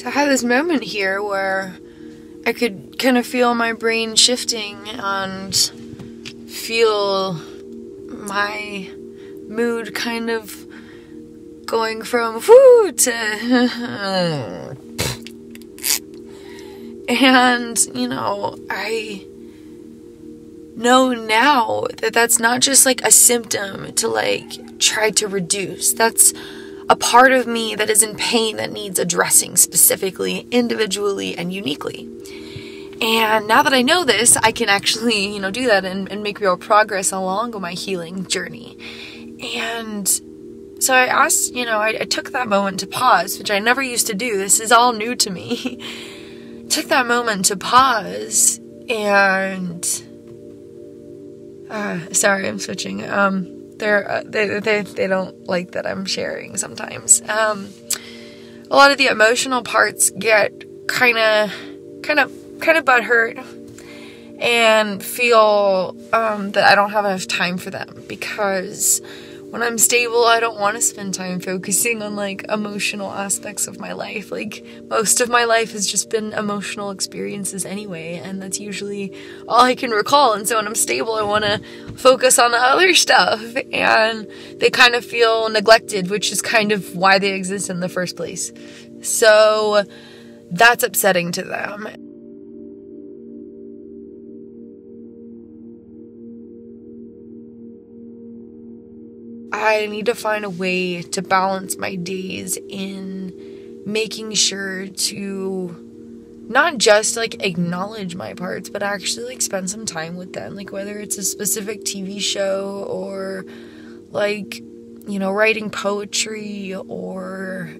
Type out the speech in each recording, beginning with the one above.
So I had this moment here where I could kind of feel my brain shifting and feel my mood kind of going from whoo to and, you know, I know now that that's not just like a symptom to like try to reduce. That's a part of me that is in pain that needs addressing specifically, individually, and uniquely. And now that I know this, I can actually, you know, do that and make real progress along my healing journey. And so I asked, you know, I took that moment to pause, which I never used to do. This is all new to me. Took that moment to pause and sorry, I'm switching. They don't like that I'm sharing sometimes. A lot of the emotional parts get kind of butthurt and feel that I don't have enough time for them, because when I'm stable, I don't want to spend time focusing on like emotional aspects of my life. Like most of my life has just been emotional experiences anyway, and that's usually all I can recall. And so when I'm stable, I want to focus on the other stuff, and they kind of feel neglected, which is kind of why they exist in the first place. So that's upsetting to them. I need to find a way to balance my days in making sure to not just like acknowledge my parts, but actually like spend some time with them. Like whether it's a specific TV show or like, you know, writing poetry or,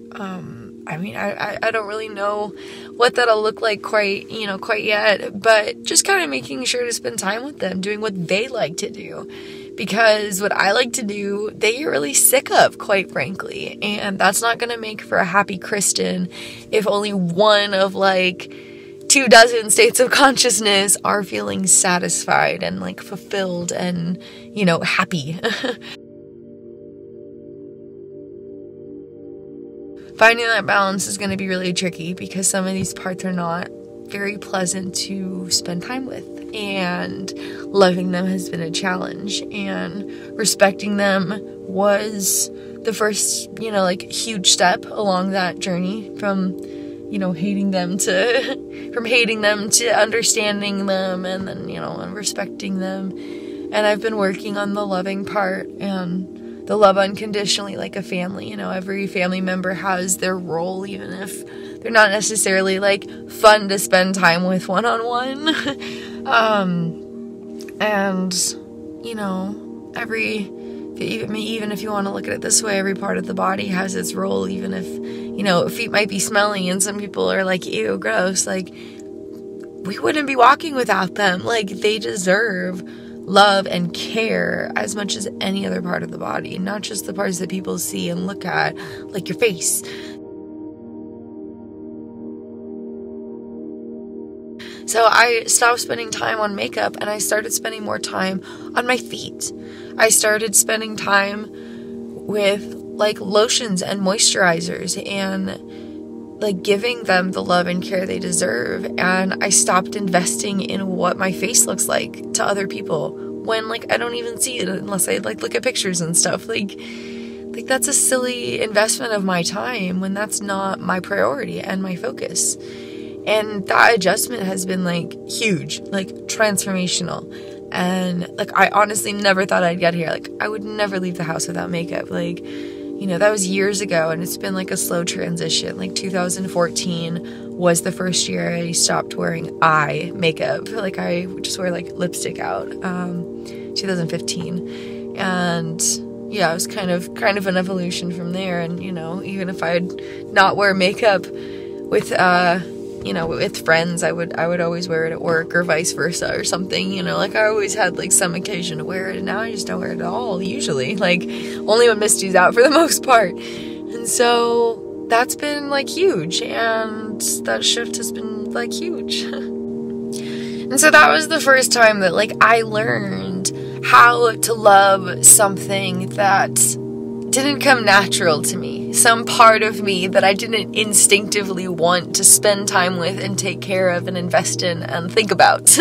I don't really know what that'll look like quite yet, but just kind of making sure to spend time with them, doing what they like to do. Because what I like to do, they get really sick of, quite frankly. And that's not going to make for a happy Kristin if only one of like 24 states of consciousness are feeling satisfied and like fulfilled and, you know, happy. Finding that balance is going to be really tricky because some of these parts are not very pleasant to spend time with, and loving them has been a challenge, and respecting them was the first, you know, like huge step along that journey from, you know, hating them to understanding them, and then, you know, and respecting them. And I've been working on the loving part and the love unconditionally like a family. You know, every family member has their role, even if they're not necessarily like fun to spend time with one-on-one. And, you know, even if you want to look at it this way, every part of the body has its role, even if, you know, feet might be smelly and some people are like, ew, gross. Like, we wouldn't be walking without them. Like, they deserve love and care as much as any other part of the body, not just the parts that people see and look at, like your face. So I stopped spending time on makeup and I started spending more time on my feet. I started spending time with like lotions and moisturizers and like giving them the love and care they deserve. And I stopped investing in what my face looks like to other people when like I don't even see it unless I like look at pictures and stuff. Like that's a silly investment of my time when that's not my priority and my focus. And that adjustment has been like huge, like transformational. And like I honestly never thought I'd get here. Like I would never leave the house without makeup. Like, you know, that was years ago, and it's been like a slow transition. Like 2014 was the first year I stopped wearing eye makeup. Like I would just wear like lipstick out. 2015, and yeah, it was kind of an evolution from there. And, you know, even if I'd not wear makeup with you know, with friends, I would always wear it at work or vice versa or something, you know, like I always had like some occasion to wear it, and now I just don't wear it at all usually, like only when Misty's out for the most part. And so that's been like huge, and that shift has been like huge. And so that was the first time that like I learned how to love something that didn't come natural to me. some part of me that I didn't instinctively want to spend time with and take care of and invest in and think about.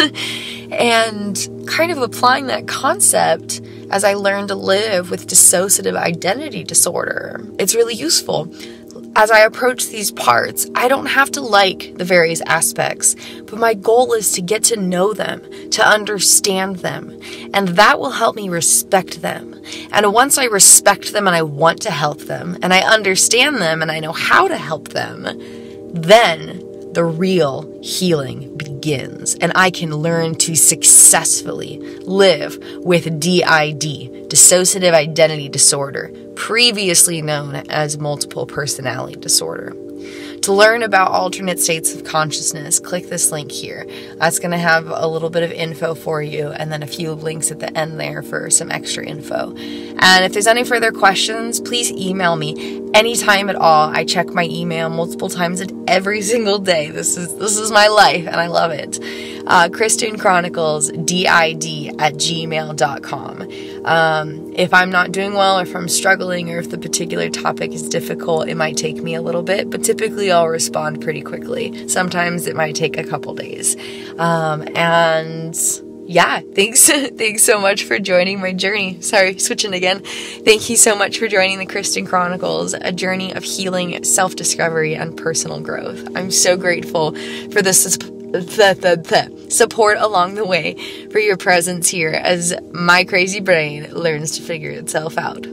And kind of applying that concept as I learned to live with dissociative identity disorder, it's really useful. As I approach these parts, I don't have to like the various aspects, but my goal is to get to know them, to understand them, and that will help me respect them. And once I respect them and I want to help them, and I understand them and I know how to help them, then the real healing begins, and I can learn to successfully live with DID, Dissociative Identity Disorder, previously known as multiple personality disorder. To learn about alternate states of consciousness, click this link here. That's going to have a little bit of info for you, and then a few links at the end there for some extra info. And if there's any further questions, please email me anytime at all. I check my email multiple times every single day. This is my life, and I love it. Kristin Chronicles DID@gmail.com. If I'm not doing well, or if I'm struggling, or if the particular topic is difficult, it might take me a little bit, but typically I'll respond pretty quickly. Sometimes it might take a couple days. And yeah, thanks so much for joining my journey. Sorry, switching again. Thank you so much for joining the Kristin Chronicles, a journey of healing, self-discovery, and personal growth. I'm so grateful for the support along the way, for your presence here as my crazy brain learns to figure itself out.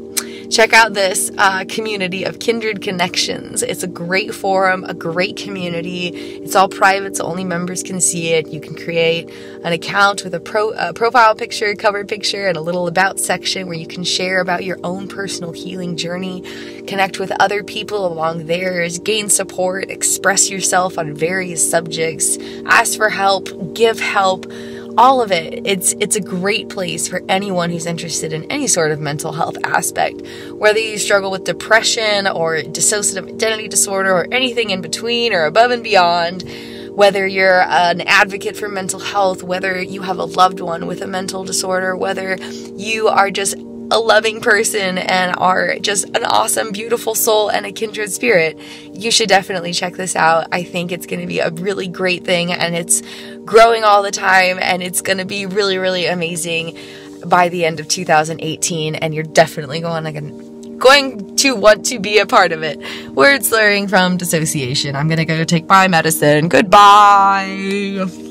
Check out this community of kindred connections. It's a great forum, a great community. It's all private, so only members can see it. You can create an account with a profile picture, cover picture, and a little about section where you can share about your own personal healing journey, connect with other people along theirs, gain support, express yourself on various subjects, ask for help, give help. All of it. It's a great place for anyone who's interested in any sort of mental health aspect, whether you struggle with depression or dissociative identity disorder or anything in between or above and beyond, whether you're an advocate for mental health, whether you have a loved one with a mental disorder, whether you are just a loving person and are just an awesome, beautiful soul and a kindred spirit, you should definitely check this out. I think it's going to be a really great thing, and it's growing all the time, and it's going to be really, really amazing by the end of 2018, and you're definitely going to want to be a part of it. Word slurring from dissociation. I'm going to go take my medicine. Goodbye.